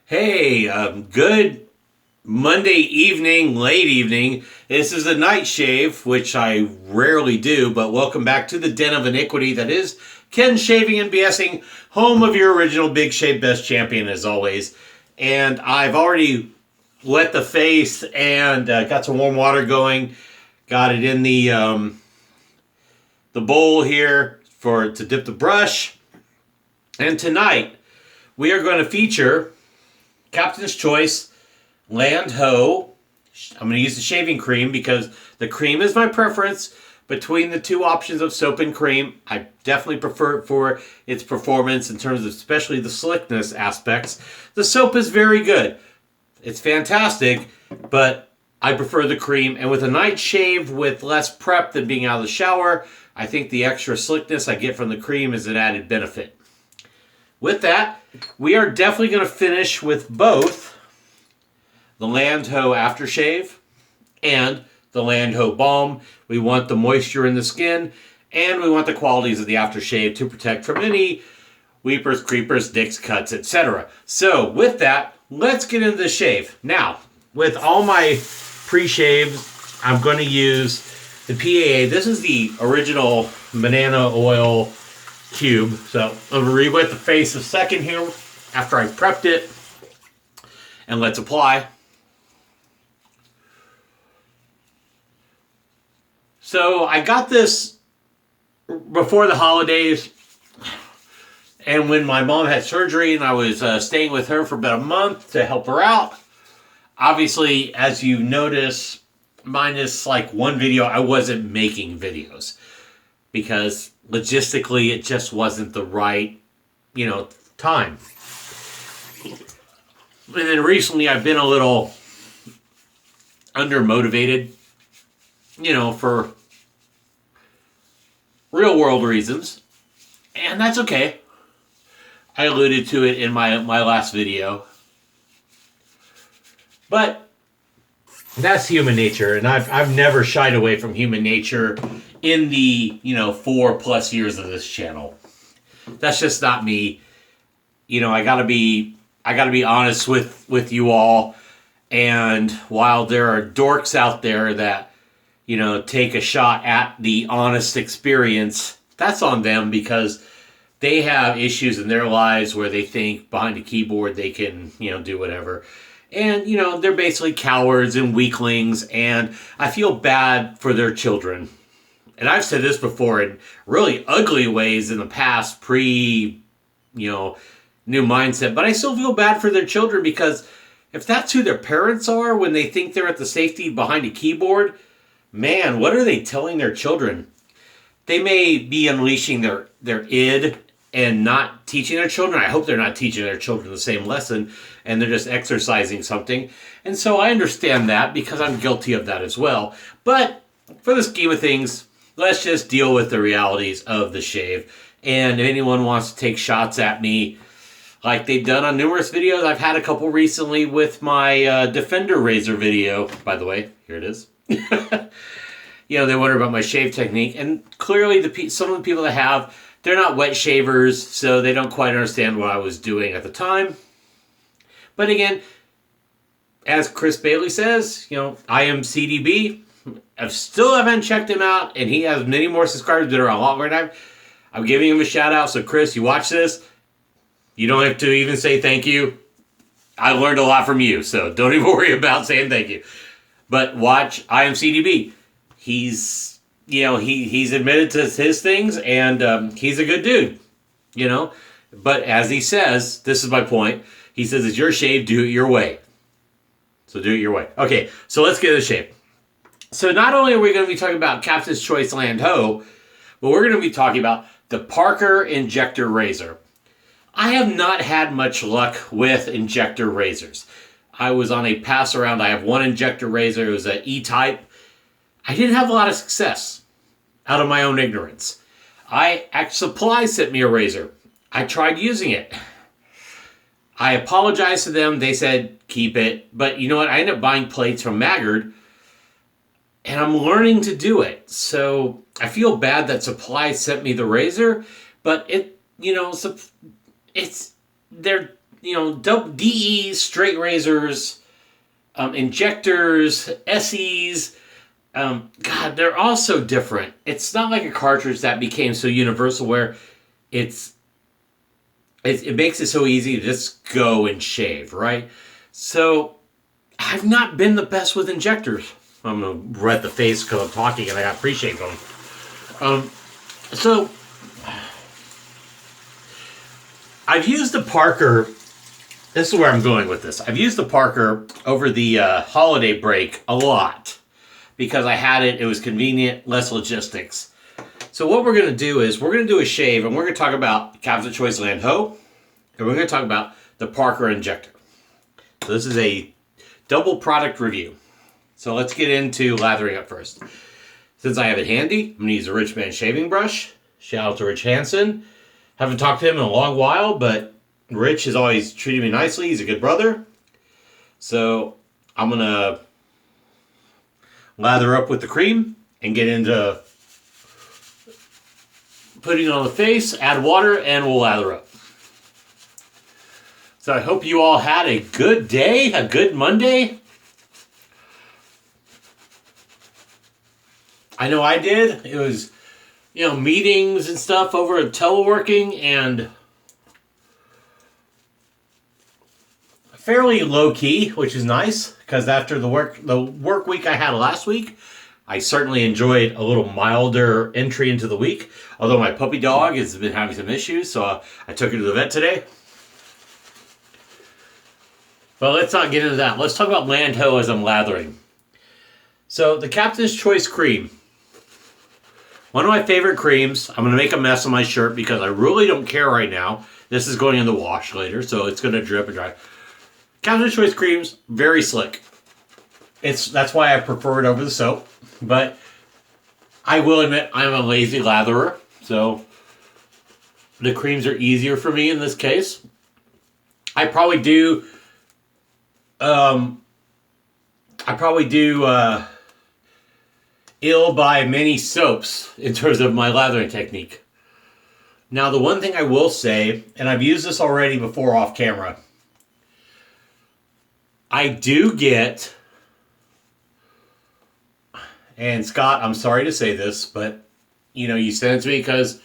Hey, good Monday evening, late evening. This is a night shave, which I rarely do, but welcome back to the den of iniquity that is Ken Shaving and BSing, home of your original Big Shave Best Champion as always. And I've already wet the face and got some warm water going. Got it in the bowl here to dip the brush. And tonight we are going to feature Captain's Choice Land Ho. I'm going to use the shaving cream because the cream is my preference between the two options of soap and cream. I definitely prefer it for its performance in terms of especially the slickness aspects. The soap is very good. It's fantastic, but I prefer the cream. And with a night shave with less prep than being out of the shower, I think the extra slickness I get from the cream is an added benefit. With that, we are definitely going to finish with both the Land Ho aftershave and the Land Ho balm. We want the moisture in the skin, and we want the qualities of the aftershave to protect from any weepers, creepers, dicks, cuts, etc. So with that, let's get into the shave. Now, with all my pre-shaves, I'm going to use the PAA. This is the original banana oil cube. So I'm going to re-wet the face a second here after I prepped it. And let's apply. So I got this before the holidays. And when my mom had surgery and I was staying with her for about a month to help her out. Obviously, as you notice, minus like one video, I wasn't making videos. Because logistically, it just wasn't the right, time. And then recently, I've been a little undermotivated, for real world reasons. And that's okay. I alluded to it in my last video. But that's human nature, and I've never shied away from human nature in the 4+ years of this channel. That's just not me. I gotta be honest with you all. And while there are dorks out there that take a shot at the honest experience, that's on them because they have issues in their lives where they think behind a keyboard they can do whatever. And, they're basically cowards and weaklings, and I feel bad for their children. And I've said this before in really ugly ways in the past, new mindset, but I still feel bad for their children because if that's who their parents are when they think they're at the safety behind a keyboard, man, what are they telling their children? They may be unleashing their id and not teaching their children. I hope they're not teaching their children the same lesson and they're just exercising something. And so I understand that because I'm guilty of that as well. But for the scheme of things, let's just deal with the realities of the shave. And if anyone wants to take shots at me, like they've done on numerous videos, I've had a couple recently with my Defender Razor video. By the way, here it is. They wonder about my shave technique. And clearly some of the people that have, they're not wet shavers, so they don't quite understand what I was doing at the time. But again, as Chris Bailey says, I am CDB. I still haven't checked him out, and he has many more subscribers that are a lot more than I'm giving him a shout out. So Chris, you watch this, you don't have to even say thank you. I learned a lot from you, so don't even worry about saying thank you. But watch I am CDB. He's he's admitted to his things, and he's a good dude, But as he says, this is my point. He says, it's your shave, do it your way. So do it your way. Okay, so let's get to the shave. So not only are we going to be talking about Captain's Choice Land Ho, but we're going to be talking about the Parker Injector Razor. I have not had much luck with injector razors. I was on a pass around. I have one injector razor. It was an E-type. I didn't have a lot of success out of my own ignorance. Supply sent me a razor. I tried using it. I apologized to them. They said, keep it. But you know what? I ended up buying plates from Maggard. And I'm learning to do it. So I feel bad that Supply sent me the razor. But they're DEs, straight razors, injectors, SEs. God, they're all so different. It's not like a cartridge that became so universal where it makes it so easy to just go and shave, right? So I've not been the best with injectors. I'm gonna red the face because I'm talking and I got pre-shave on. So I've used the Parker. This is where I'm going with this. I've used the Parker over the holiday break a lot because I had it. It was convenient, less logistics. So what we're going to do is we're going to do a shave, and we're going to talk about Captain's Choice Land Ho, and we're going to talk about the Parker Injector. So this is a double product review. So let's get into lathering up first. Since I have it handy, I'm going to use a Rich Man shaving brush. Shout out to Rich Hansen. Haven't talked to him in a long while, but Rich has always treated me nicely. He's a good brother. So I'm going to lather up with the cream and get into putting it on the face, add water, and we'll lather up. So I hope you all had a good day, a good Monday. I know I did. It was, meetings and stuff over at teleworking and fairly low key, which is nice because after the work week I had last week, I certainly enjoyed a little milder entry into the week. Although my puppy dog has been having some issues, so I took her to the vet today. But let's not get into that. Let's talk about Land Ho as I'm lathering. So the Captain's Choice cream. One of my favorite creams. I'm going to make a mess of my shirt because I really don't care right now. This is going in the wash later, so it's going to drip and dry. Captain's Choice creams, very slick. That's why I prefer it over the soap. But I will admit I'm a lazy latherer, so the creams are easier for me in this case. I probably do ill by many soaps in terms of my lathering technique. Now, the one thing I will say, and I've used this already before off camera, I do get, and Scott, I'm sorry to say this, but you sent it to me because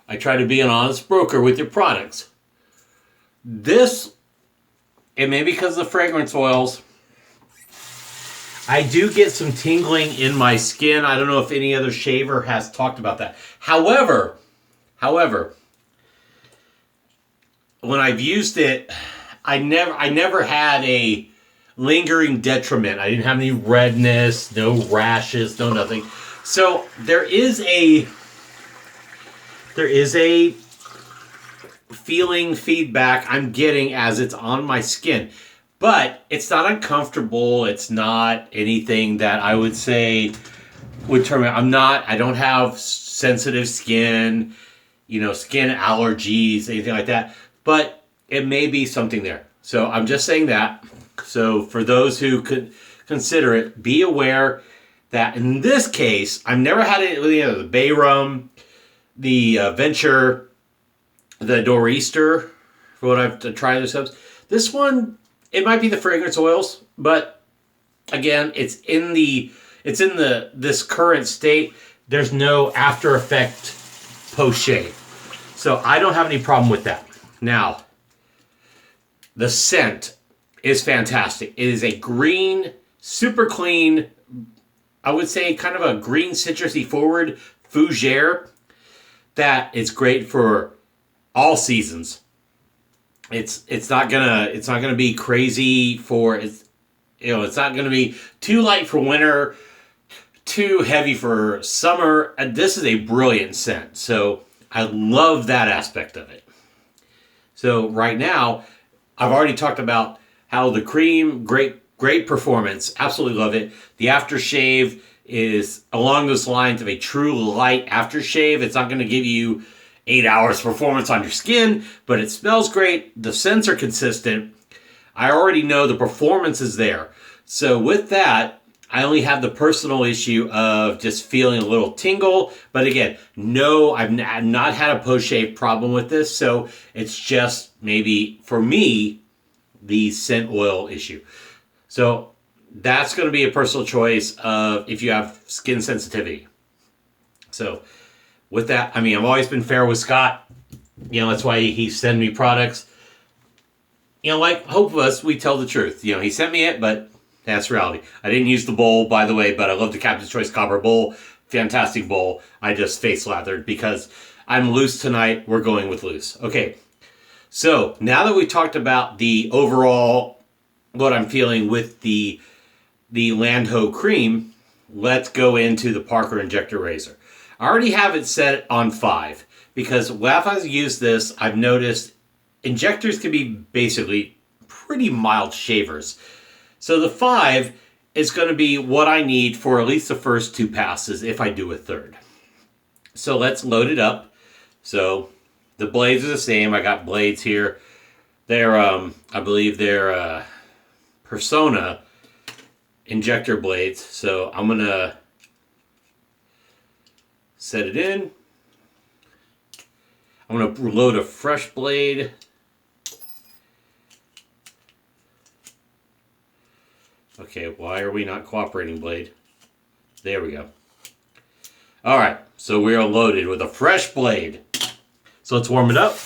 I try to be an honest broker with your products. This, it may be because of the fragrance oils, I do get some tingling in my skin. I don't know if any other shaver has talked about that. However, when I've used it, I never had a lingering detriment. I didn't have any redness, no rashes, no nothing. So there is a feedback I'm getting as it's on my skin. But it's not uncomfortable. It's not anything that I would say would turn me. I don't have sensitive skin, skin allergies, anything like that. But it may be something there. So I'm just saying that. So for those who could consider it, be aware that in this case, I've never had it with the Bay Rum, the Venture, the Nor'easter, for what I've tried those subs. This one, it might be the fragrance oils, but again, it's in this current state. There's no after effect post shave. So I don't have any problem with that. Now, the scent is fantastic. It is a green, super clean, I would say kind of a green citrusy forward fougere that is great for all seasons. It's not gonna be crazy for it's not gonna be too light for winter, too heavy for summer. And this is a brilliant scent, so I love that aspect of it. So right now, I've already talked about how the cream, great performance, absolutely love it. The aftershave is along those lines of a true light aftershave. It's not going to give you 8 hours performance on your skin, but it smells great. The scents are consistent. I already know the performance is there. So with that, I only have the personal issue of just feeling a little tingle. But again, no, I've not had a post-shave problem with this. So it's just maybe, for me, the scent oil issue. So that's going to be a personal choice of if you have skin sensitivity. So with that, I mean, I've always been fair with Scott. You know, that's why he sends me products. You know, like hope of us, we tell the truth. You know, he sent me it, but that's reality. I didn't use the bowl, by the way, but I love the Captain's Choice Copper Bowl. Fantastic bowl. I just face lathered because I'm loose tonight. We're going with loose. Okay, so now that we talked about the overall, what I'm feeling with the Landho cream, let's go into the Parker Injector Razor. I already have it set on 5 because when I've used this, I've noticed injectors can be basically pretty mild shavers. So the 5 is going to be what I need for at least the first 2 passes if I do a third. So let's load it up. So the blades are the same. I got blades here. They're, I believe they're Persona injector blades. So I'm going to set it in. I'm going to load a fresh blade. Okay, why are we not cooperating, blade? There we go. All right, so we are loaded with a fresh blade. So let's warm it up,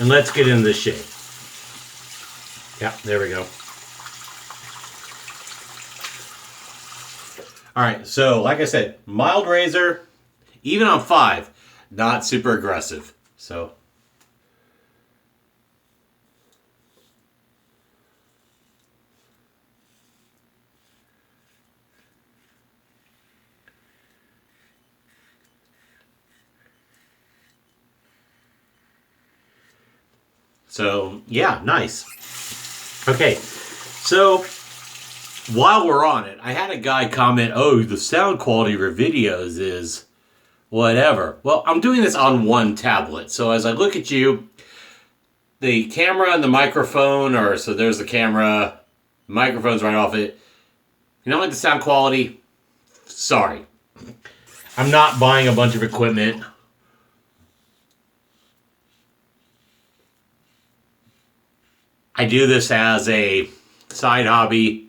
and let's get into the shave. Yeah, there we go. All right, so like I said, mild razor, even on 5, not super aggressive. So yeah, nice. Okay, so while we're on it, I had a guy comment, oh, the sound quality of your videos is whatever. Well, I'm doing this on one tablet. So as I look at you, the camera and the microphone are, so there's the camera, microphone's right off it. You don't like the sound quality? Sorry. I'm not buying a bunch of equipment. I do this as a side hobby.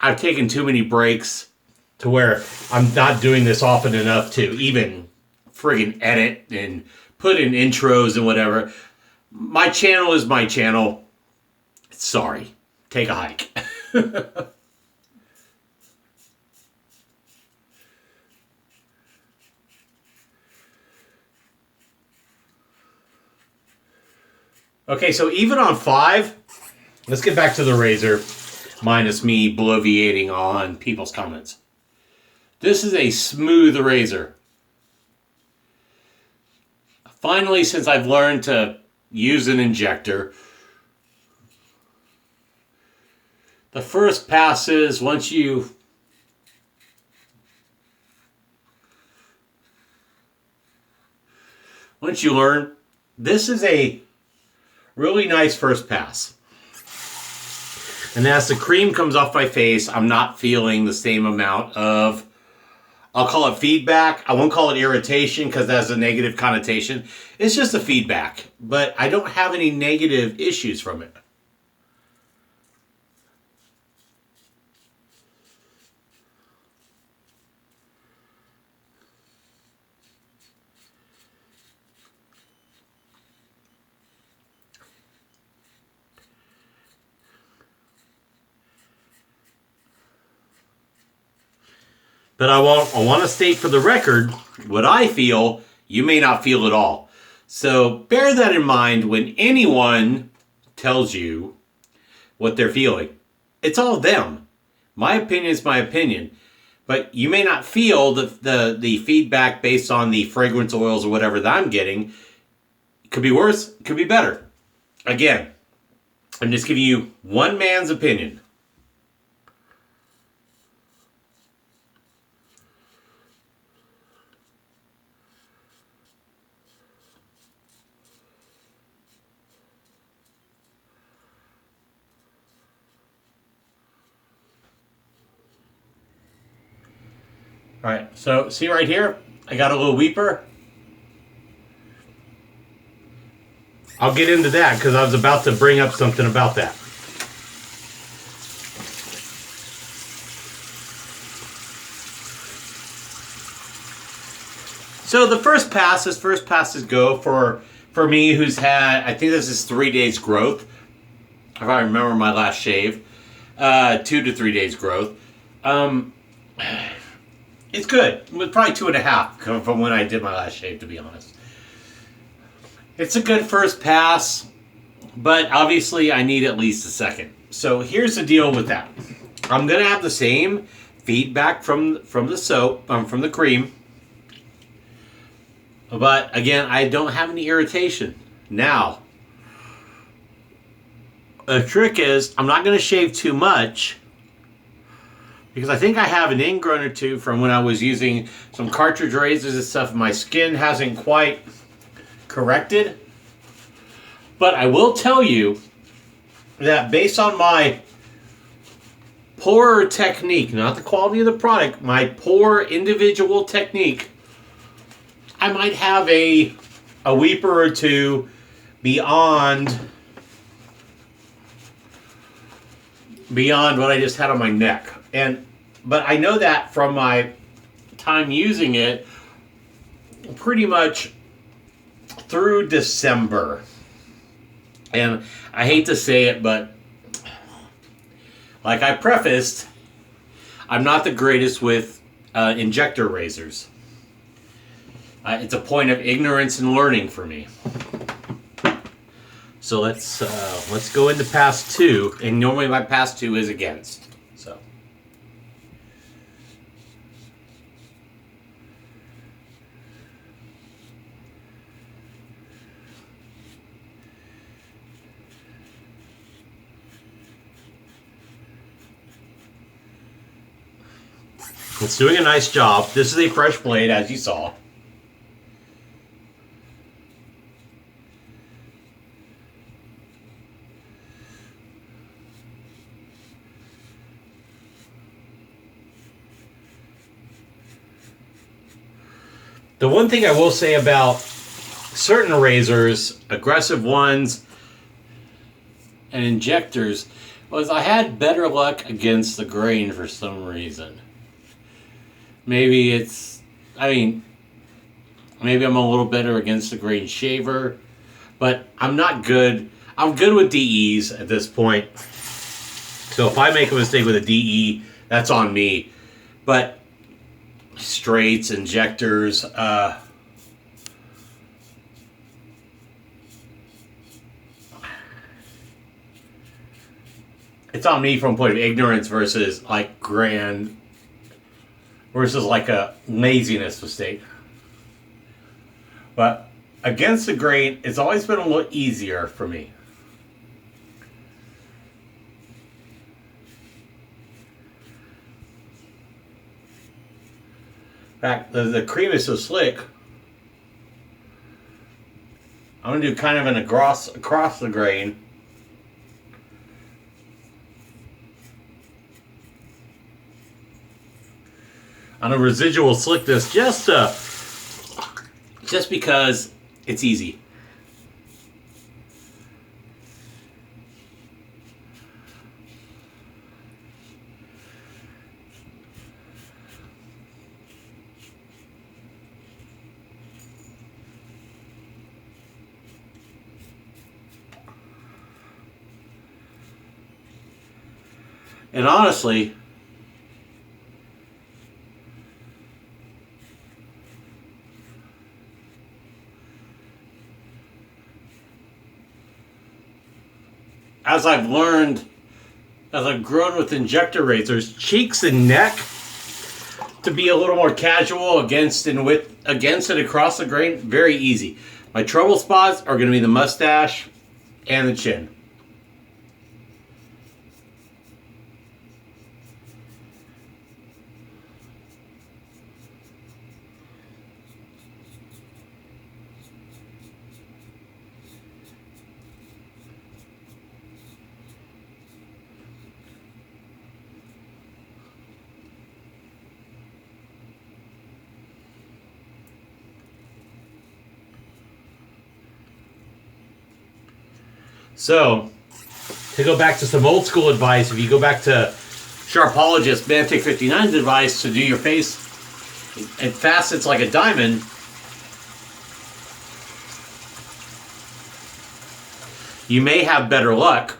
I've taken too many breaks to where I'm not doing this often enough to even friggin' edit and put in intros and whatever. My channel is my channel. Sorry. Take a hike. Okay, so even on 5, let's get back to the razor, minus me bloviating on people's comments. This is a smooth razor. Finally, since I've learned to use an injector, the first passes, once you learn, this is a really nice first pass. And as the cream comes off my face, I'm not feeling the same amount of, I'll call it feedback. I won't call it irritation because that has a negative connotation. It's just a feedback. But I don't have any negative issues from it. But I want to state for the record, what I feel, you may not feel at all. So bear that in mind when anyone tells you what they're feeling. It's all them. My opinion is my opinion. But you may not feel the feedback based on the fragrance oils or whatever that I'm getting. It could be worse, it could be better. Again, I'm just giving you one man's opinion. All right, so see right here, I got a little weeper. I'll get into that because I was about to bring up something about that. So the first passes go for me, who's had, I think this is 3 days growth, if I remember my last shave, 2 to 3 days growth. It's good. It was probably 2.5 from when I did my last shave, to be honest. It's a good first pass, but obviously I need at least a second. So here's the deal with that. I'm gonna have the same feedback from the soap, from the cream. But again, I don't have any irritation. Now, the trick is I'm not going to shave too much because I think I have an ingrown or two from when I was using some cartridge razors and stuff. My skin hasn't quite corrected. But I will tell you that based on my pour technique, not the quality of the product, my pour individual technique, I might have a weeper or two beyond what I just had on my neck. But I know that from my time using it pretty much through December. And I hate to say it, but like I prefaced, I'm not the greatest with injector razors. It's a point of ignorance and learning for me. So let's go into pass 2, and normally my pass 2 is against. So it's doing a nice job. This is a fresh blade, as you saw. The one thing I will say about certain razors, aggressive ones, and injectors, was I had better luck against the grain for some reason. Maybe maybe I'm a little better against the grain shaver, but I'm not good. I'm good with DEs at this point. So if I make a mistake with a DE, that's on me. But straights, injectors, it's on me from a point of ignorance versus like versus like a laziness mistake. But against the grain, it's always been a little easier for me. In fact, the cream is so slick, I'm going to do kind of an across the grain. On a residual slickness, just because it's easy. And honestly, as I've learned, as I've grown with injector razors, cheeks and neck to be a little more casual against and across the grain, very easy. My trouble spots are going to be the mustache and the chin. So, to go back to some old school advice, if you go back to Sharpologist Mantic 59's advice to do your face, it facets like a diamond. You may have better luck.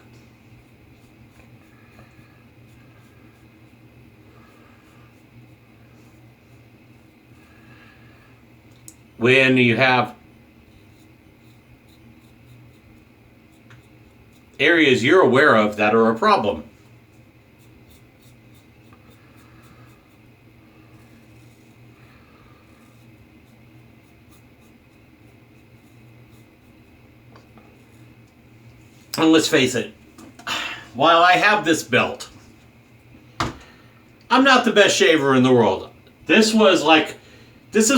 When you have areas you're aware of that are a problem. And let's face it, while I have this belt, I'm not the best shaver in the world. This is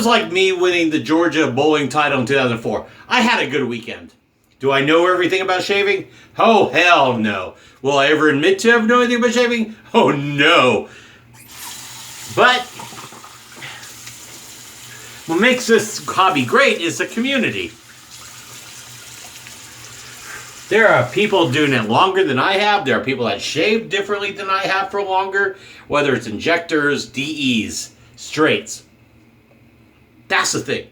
like me winning the Georgia bowling title in 2004. I had a good weekend. Do I know everything about shaving? Oh, hell no. Will I ever admit to have known anything about shaving? Oh, no. But what makes this hobby great is the community. There are people doing it longer than I have. There are people that shave differently than I have for longer. Whether it's injectors, DEs, straights. That's the thing.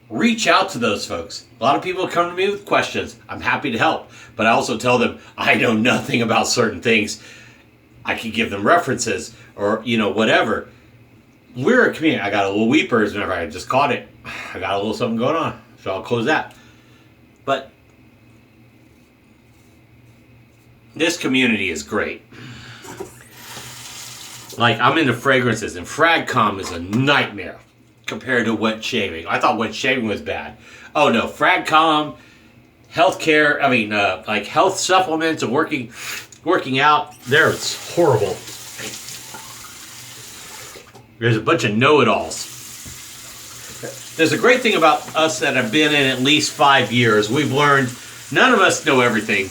Reach out to those folks. A lot of people come to me with questions. I'm happy to help. But I also tell them I know nothing about certain things. I can give them references or, whatever. We're a community. I got a little weepers whenever I just caught it. I got a little something going on. So I'll close that. But this community is great. Like, I'm into fragrances, and FragCom is a nightmare compared to wet shaving. I thought wet shaving was bad. Oh no, FragCom, healthcare, like health supplements and working out, it's horrible. There's a bunch of know-it-alls. There's a great thing about us that have been in at least 5 years. We've learned none of us know everything.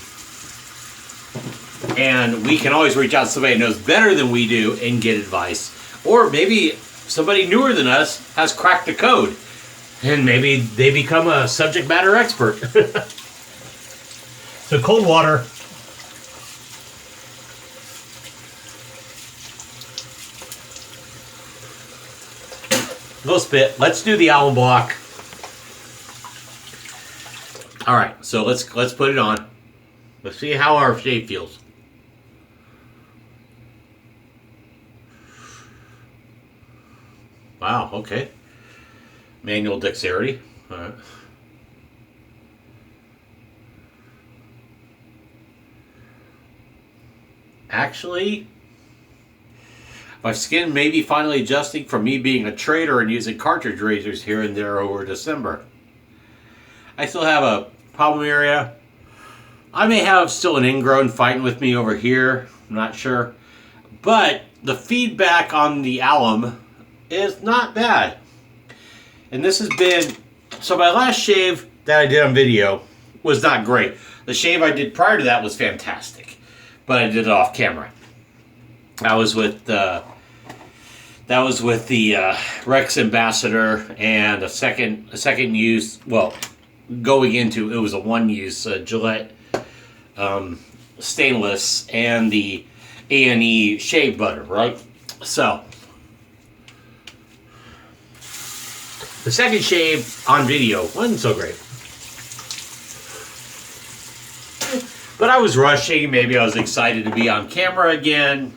And we can always reach out to somebody who knows better than we do and get advice. Or maybe somebody newer than us has cracked the code. And maybe they become a subject matter expert. So cold water. No spit. Let's do the alum block. All right, so let's put it on. Let's see how our shave feels. Wow, okay. Manual dexterity. All right. Actually, my skin may be finally adjusting from me being a trader and using cartridge razors here and there over December. I still have a problem area. I may have still an ingrown fighting with me over here. I'm not sure. But the feedback on the alum is not bad. And this has been... So my last shave that I did on video was not great. The shave I did prior to that was fantastic. But I did it off camera. That was with the Rex Ambassador and a second use. Well, going into it was a one-use Gillette stainless and the A&E shave butter, right? So the second shave on video wasn't so great. But I was rushing. Maybe I was excited to be on camera again.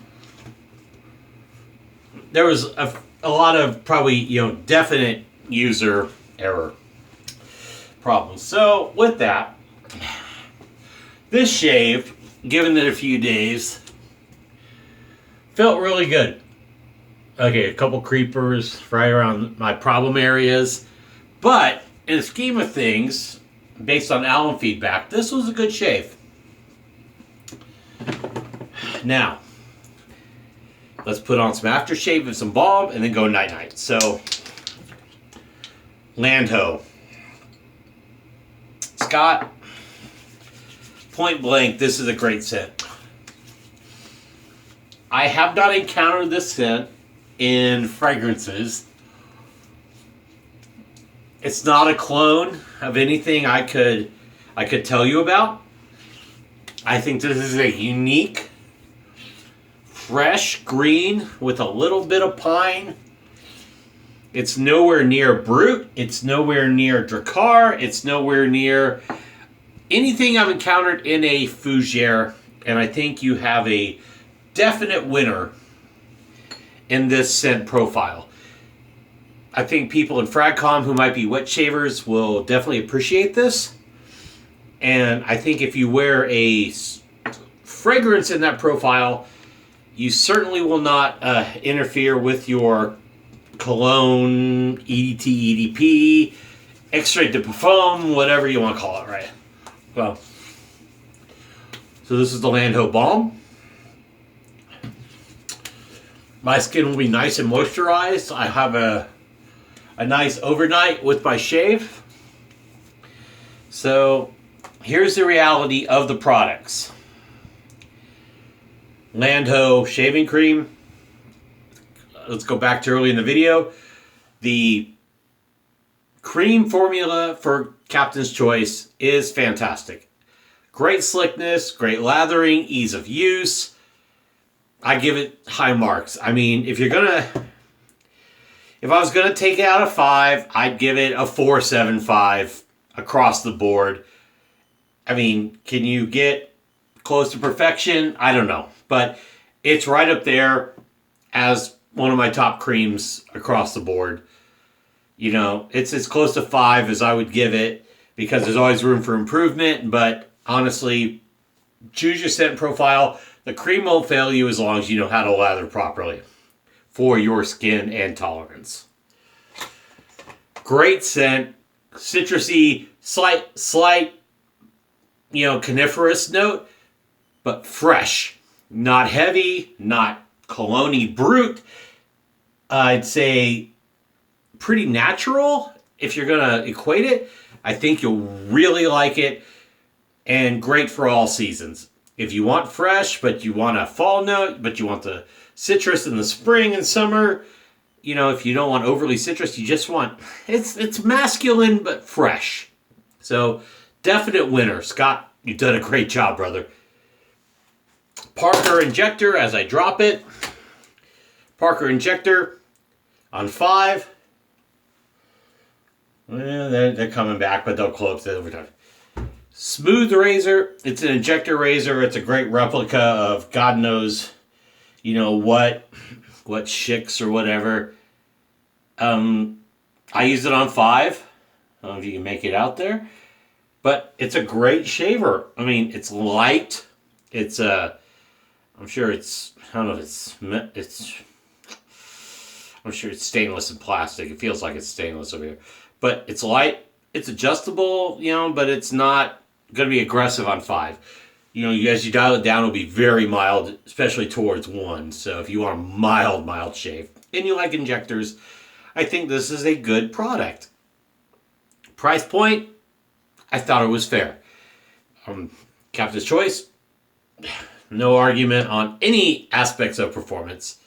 There was a lot of probably, definite user error problems. So with that, this shave, given it a few days, felt really good. Okay, a couple creepers right around my problem areas. But in the scheme of things, based on alum feedback, this was a good shave. Now, let's put on some aftershave and some balm and then go night-night. So, Landho. Scott, point blank, this is a great scent. I have not encountered this scent in fragrances. It's not a clone of anything I could tell you about. I think this is a unique, fresh green with a little bit of pine. It's nowhere near Brute. It's nowhere near Drakkar. It's nowhere near anything I've encountered in a fougere. And I think you have a definite winner in this scent profile. I think people in FragCom who might be wet shavers will definitely appreciate this. And I think if you wear a fragrance in that profile, you certainly will not interfere with your cologne, EDT, EDP, extrait de parfum, whatever you want to call it, right? Well, so this is the Landho Balm. My skin will be nice and moisturized. I have a nice overnight with my shave. So here's the reality of the products. Landho shaving cream. Let's go back to early in the video. The cream formula for Captain's Choice is fantastic. Great slickness, great lathering, ease of use. I give it high marks. I mean, if I was going to take it out of 5, I'd give it a 4.75 across the board. I mean, can you get close to perfection? I don't know. But it's right up there as one of my top creams across the board. You know, it's as close to 5 as I would give it because there's always room for improvement. But honestly, choose your scent profile. The cream won't fail you as long as you know how to lather properly for your skin and tolerance. Great scent, citrusy, slight, coniferous note, but fresh. Not heavy, not cologne-y brute. I'd say pretty natural if you're going to equate it. I think you'll really like it, and great for all seasons. If you want fresh, but you want a fall note, but you want the citrus in the spring and summer, if you don't want overly citrus, you just want, it's masculine but fresh. So definite winner. Scott, you've done a great job, brother. Parker Injector as I drop it. Parker Injector on 5. Well, they're coming back, but they'll close it over time. Smooth razor. It's an injector razor. It's a great replica of God knows, what Shix or whatever. I use it on 5. I don't know if you can make it out there. But it's a great shaver. I mean, it's light. It's I'm sure it's, I don't know if it's I'm sure it's stainless and plastic. It feels like it's stainless over here. But it's light. It's adjustable, but it's not going to be aggressive on 5. As you dial it down, it'll be very mild, especially towards 1. So if you want a mild shave and you like injectors, I think this is a good product. Price point, I thought it was fair. Captain's Choice, no argument on any aspects of performance.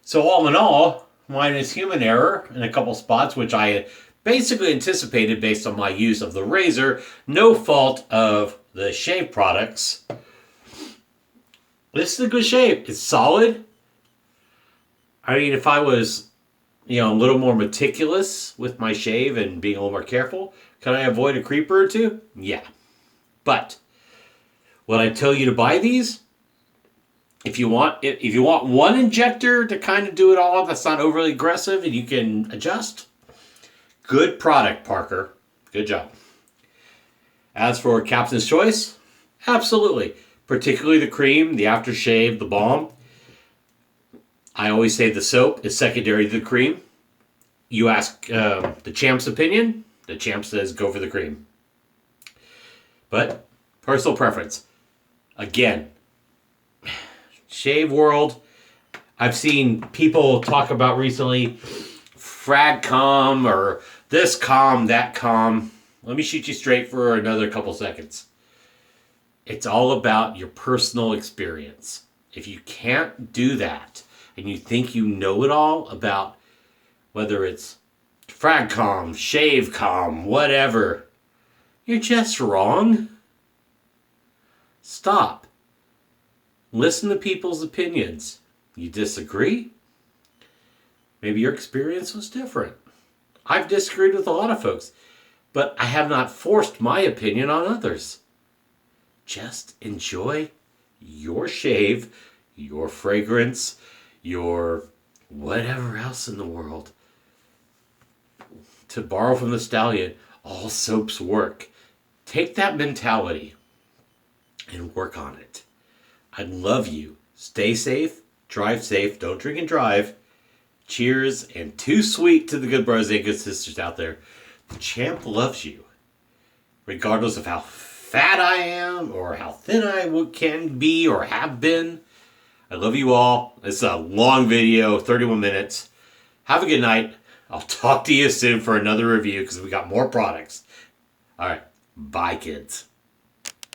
So all in all, minus human error in a couple spots, which I basically anticipated based on my use of the razor, no fault of the shave products. This is a good shave. It's solid. I mean, if I was, a little more meticulous with my shave and being a little more careful, could I avoid a creeper or two? Yeah. But would I tell you to buy these? If you want one injector to kind of do it all, that's not overly aggressive and you can adjust. Good product, Parker. Good job. As for Captain's Choice, absolutely. Particularly the cream, the aftershave, the balm. I always say the soap is secondary to the cream. You ask the champ's opinion, the champ says go for the cream. But personal preference. Again, shave world, I've seen people talk about recently FragCom or this calm, that calm. Let me shoot you straight for another couple seconds. It's all about your personal experience. If you can't do that and you think you know it all about whether it's FragCom, ShaveCom, whatever, you're just wrong. Stop. Listen to people's opinions. You disagree? Maybe your experience was different. I've disagreed with a lot of folks, but I have not forced my opinion on others. Just enjoy your shave, your fragrance, your whatever else in the world. To borrow from the stallion, all soaps work. Take that mentality and work on it. I love you. Stay safe, drive safe, don't drink and drive. Cheers, and too sweet to the good brothers and good sisters out there. The champ loves you. Regardless of how fat I am or how thin I can be or have been. I love you all. It's a long video, 31 minutes. Have a good night. I'll talk to you soon for another review because we got more products. All right. Bye, kids.